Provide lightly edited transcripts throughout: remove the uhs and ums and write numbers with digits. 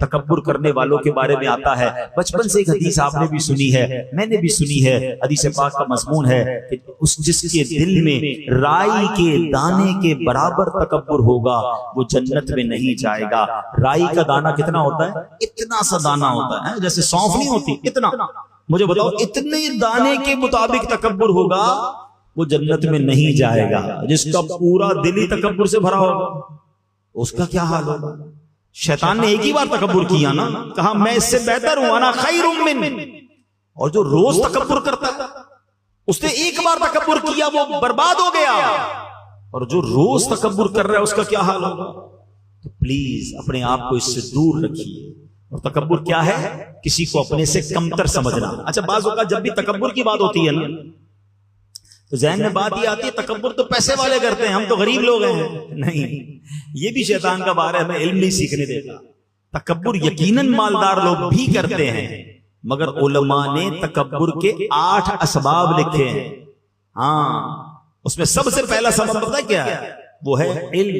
तकब्बुर करने वालों के बारे में आता है। बचपन से एक हदीस आपने भी सुनी है, मैंने भी सुनी है। हदीस पाक का मजमून है कि जिसके दिल में राई के दाने के बराबर तकब्बुर होगा वो जन्नत में नहीं जाएगा। राई का दाना कितना होता है? इतना सा दाना होता है, जैसे सौंफ नहीं होती, इतना। मुझे बताओ, इतने दाने के मुताबिक तकब्बुर होगा वो जन्नत में नहीं जाएगा। जिसका पूरा दिल ही तकब्बुर से भरा होगा उसका क्या हाल होगा? शैतान ने एक ही बार तकब्बुर किया ना, कहा मैं इससे बेहतर हूं, अना खैरुम मिन। और जो रोज तकब्बुर करता है, उसने एक बार तकब्बुर किया वो बर्बाद हो गया। और जो रोज तकब्बुर कर रहा है उसका क्या हाल होगा? तो प्लीज अपने आप को इससे दूर रखिए। और तकब्बुर क्या है? किसी को अपने से कमतर समझना। अच्छा, बाज़ औक़ात जब भी तकब्बुर की बात होती है ना, तो ज़हन में बात ये आती है तकब्बुर तो पैसे वाले करते हैं, हम तो गरीब लोग हैं। नहीं, ये भी शैतान का वार है, हमें इल्म नहीं सीखने देता। तकब्बुर यकीनन मालदार लोग भी करते हैं, मगर उलमा ने तकब्बुर के 8 असबाब लिखे हैं। हाँ, उसमें सबसे पहला सबब पता है क्या है? वो है इल्म।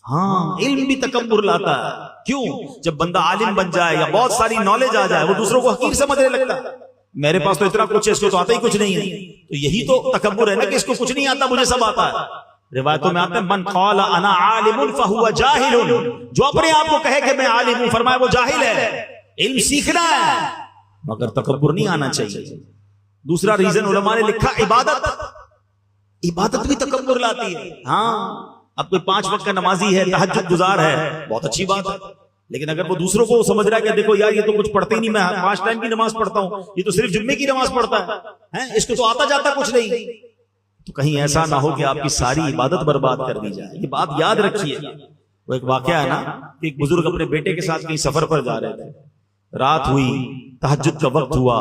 हाँ, इल्म भी तकब्बुर लाता है। क्यों? जब बंदा आलिम बन जाए या बहुत सारी नॉलेज आ जाए, वो दूसरों को हकीर समझने लगता है। मेरे पास तो इतना कुछ है, इसको तो आता ही कुछ नहीं है। तो यही तो तकब्बुर है ना कि इसको कुछ नहीं आता, मुझे सब आता है। रिवायतों में आता है मन क़ाला अना आलिमुन फहुवा जाहिलुन, जो अपने आप को कहे कि मैं आलिम हूं, फरमाया वो जाहिल है। इल्म सीखना है मगर तकब्बुर नहीं आना चाहिए। दूसरा रीजन उलमा ने लिखा इबादत। इबादत भी तकब्बुर लाती है। हाँ, अब कोई 5 वक्त का नमाजी है, तहज्जुद गुजार है, बहुत अच्छी बात है। लेकिन अगर वो दूसरों को समझ रहा है कि देखो यार ये तो कुछ पढ़ते ही नहीं, मैं 5 टाइम की नमाज पढ़ता हूं, ये तो सिर्फ जुम्मे की नमाज पढ़ता है, इसको तो आता जाता कुछ नहीं, तो कहीं ऐसा ना हो कि आपकी सारी इबादत बर्बाद कर दी जाए। ये बात याद रखिए। वो एक वाकया है ना, एक बुजुर्ग अपने बेटे के साथ कहीं सफर पर जा रहे थे। रात हुई, तहज्जुद का वक्त हुआ,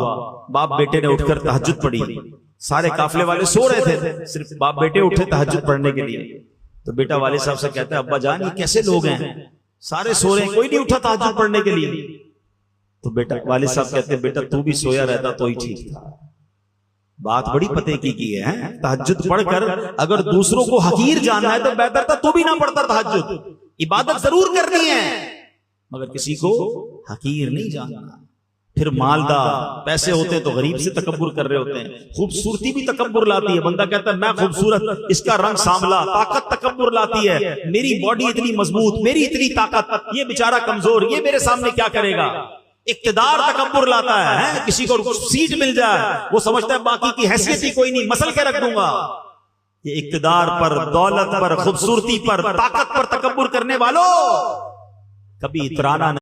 बाप बेटे ने उठकर तहज्जुद पढ़ी। सारे काफिले वाले सो रहे थे, सिर्फ बाप बेटे उठे तहज्जुद पढ़ने के लिए। तो बेटा वाले साहब से कहता है, अब्बा जान ये कैसे लोग हैं, सारे सो रहे हैं, कोई नहीं उठा तहज्जुद पढ़ने के लिए। तो बेटा वाले साहब कहते हैं, बेटा तू भी सोया रहता तो ही ठीक था। बात बड़ी पते की है। तहज्जुद पढ़कर अगर दूसरों को हकीर जानना है तो बेहतर था तू भी ना पढ़ता तहज्जुद। इबादत जरूर करनी है मगर किसी को हकीर नहीं जानना। फिर मालदार पैसे होते हैं तो गरीब से तकब्बुर कर रहे होते हैं। खूबसूरती भी तकब्बुर लाती है। बंदा कहता है मैं खूबसूरत, इसका रंग सांवला। ताकत तकब्बुर लाती है, मेरी बॉडी इतनी मजबूत, मेरी इतनी ताकत, ये बेचारा कमजोर, ये मेरे सामने क्या करेगा। इक्तदार तकब्बुर लाता है, किसी को सीट मिल जाए वो समझता है बाकी की हैसियत ही कोई नहीं, मसल के रख दूंगा। ये इक्तदार पर, दौलत पर, खूबसूरती पर, ताकत पर तकब्बुर करने वालों कभी इतराना नहीं।